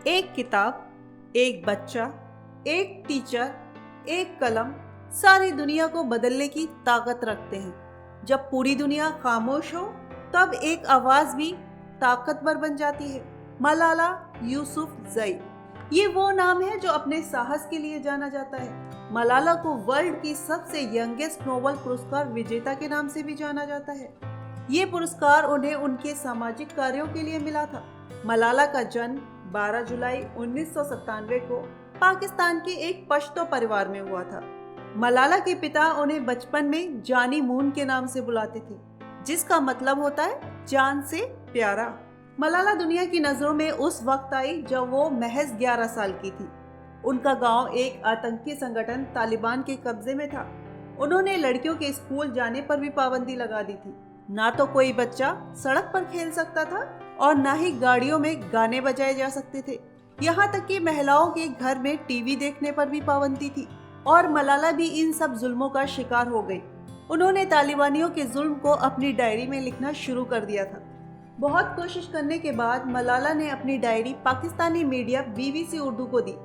एक किताब, एक बच्चा, एक टीचर, एक कलम सारी दुनिया को बदलने की ताकत रखते हैं। जब पूरी दुनिया खामोश हो तब एक आवाज भी ताकतवर बन जाती है। मलाला यूसुफजई, ये वो नाम है जो अपने साहस के लिए जाना जाता है। मलाला को वर्ल्ड की सबसे यंगेस्ट नोबेल पुरस्कार विजेता के नाम से भी जाना जाता है। ये पुरस्कार उन्हें उनके सामाजिक कार्यों के लिए मिला था। मलाला का जन्म 12 जुलाई 1997 को पाकिस्तान के एक पश्तो परिवार में हुआ था। मलाला के पिता उन्हें बचपन में जानी मून के नाम से बुलाते थे, जिसका मतलब होता है जान से प्यारा। मलाला दुनिया की नजरों में उस वक्त आई जब वो महज 11 साल की थी। उनका गांव एक आतंकी संगठन तालिबान के कब्जे में था। उन्होंने लड़कियों के स्कूल जाने पर भी पाबंदी लगा दी थी। ना तो कोई बच्चा सड़क पर खेल सकता था और ना ही गाड़ियों में गाने बजाए जा सकते थे। यहाँ तक कि महिलाओं के घर में टीवी देखने पर भी पाबंदी थी और मलाला भी इन सब जुल्मों का शिकार हो गई। उन्होंने तालिबानियों के जुल्म को अपनी डायरी में लिखना शुरू कर दिया था। बहुत कोशिश करने के बाद मलाला ने अपनी diary Pakistani media BBC Urdu को दी,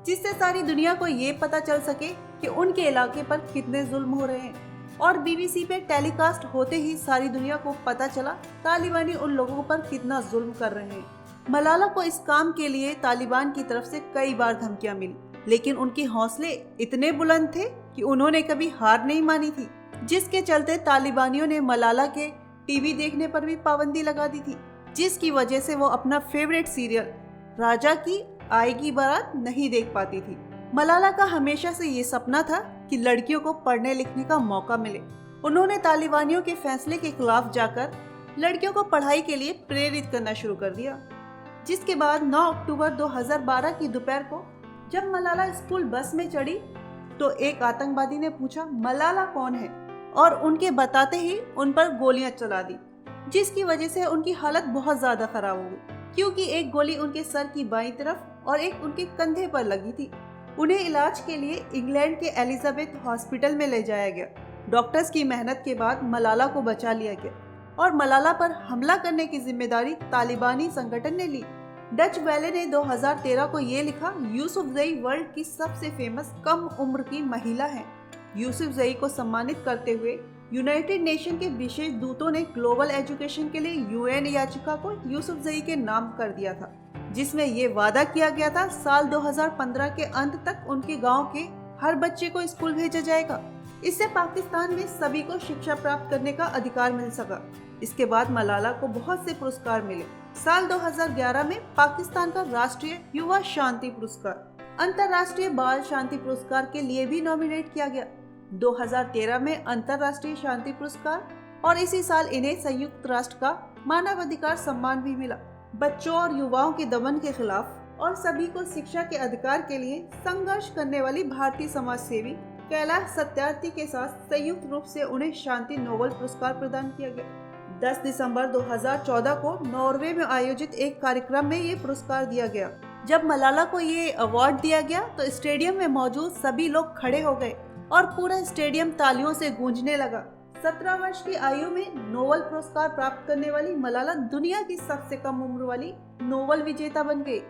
जिससे सारी दुनिया को ये पता चल सके कि उनके इलाके पर कितने जुल्म हो रहे हैं। और BBC पे टेलीकास्ट होते ही सारी दुनिया को पता चला तालिबानी उन लोगों पर कितना जुल्म कर रहे हैं। मलाला को इस काम के लिए तालिबान की तरफ से कई बार धमकियां मिली, लेकिन उनके हौसले इतने बुलंद थे कि उन्होंने कभी हार नहीं मानी थी, जिसके चलते तालिबानियों ने मलाला के टीवी देखने पर भी पाबंदी लगा दी थी, जिसकी वजह से वो अपना फेवरेट सीरियल राजा की आएगी बारात नहीं देख पाती थी। मलाला का हमेशा से ये सपना था कि लड़कियों को पढ़ने लिखने का मौका मिले। उन्होंने तालिबानियों के फैसले के खिलाफ जाकर लड़कियों को पढ़ाई के लिए प्रेरित करना शुरू कर दिया। जिसके बाद 9 अक्टूबर 2012 की दोपहर को जब मलाला स्कूल बस में चढ़ी तो एक आतंकवादी ने पूछा मलाला कौन है, और उनके बताते ही उन पर गोलियां चला दी, जिसकी वजह से उनकी हालत बहुत ज्यादा खराब हो गई, क्योंकि एक गोली उनके सर की बाईं तरफ और एक उनके कंधे पर लगी थी। उन्हें इलाज के लिए इंग्लैंड के एलिजाबेथ हॉस्पिटल में ले जाया गया। डॉक्टर्स की मेहनत के बाद मलाला को बचा लिया गया और मलाला पर हमला करने की जिम्मेदारी तालिबानी संगठन ने ली। डच वेले ने 2013 को ये लिखा, यूसुफजई वर्ल्ड की सबसे फेमस कम उम्र की महिला है। यूसुफजई को सम्मानित करते हुए यूनाइटेड नेशन के विशेष दूतों ने ग्लोबल एजुकेशन के लिए UN याचिका को यूसुफजई के नाम कर दिया था, जिसमें ये वादा किया गया था साल 2015 के अंत तक उनके गांव के हर बच्चे को स्कूल भेजा जाएगा। इससे पाकिस्तान में सभी को शिक्षा प्राप्त करने का अधिकार मिल सका। इसके बाद मलाला को बहुत से पुरस्कार मिले। साल 2011 में पाकिस्तान का राष्ट्रीय युवा शांति पुरस्कार, अंतर्राष्ट्रीय बाल शांति पुरस्कार के लिए भी नॉमिनेट किया गया। 2013 में अंतर्राष्ट्रीय शांति पुरस्कार और इसी साल इन्हें संयुक्त राष्ट्र का मानवाधिकार सम्मान भी मिला। बच्चों और युवाओं के दमन के खिलाफ और सभी को शिक्षा के अधिकार के लिए संघर्ष करने वाली भारतीय समाज सेवी कैलाश सत्यार्थी के साथ संयुक्त रूप से उन्हें शांति नोबेल पुरस्कार प्रदान किया गया। 10 दिसंबर 2014 को नॉर्वे में आयोजित एक कार्यक्रम में ये पुरस्कार दिया गया। जब मलाला को ये अवार्ड दिया गया तो स्टेडियम में मौजूद सभी लोग खड़े हो गए और पूरा स्टेडियम तालियों से गूंजने लगा। 17 वर्ष की आयु में नोबेल पुरस्कार प्राप्त करने वाली मलाला दुनिया की सबसे कम उम्र वाली नोबेल विजेता बन गई।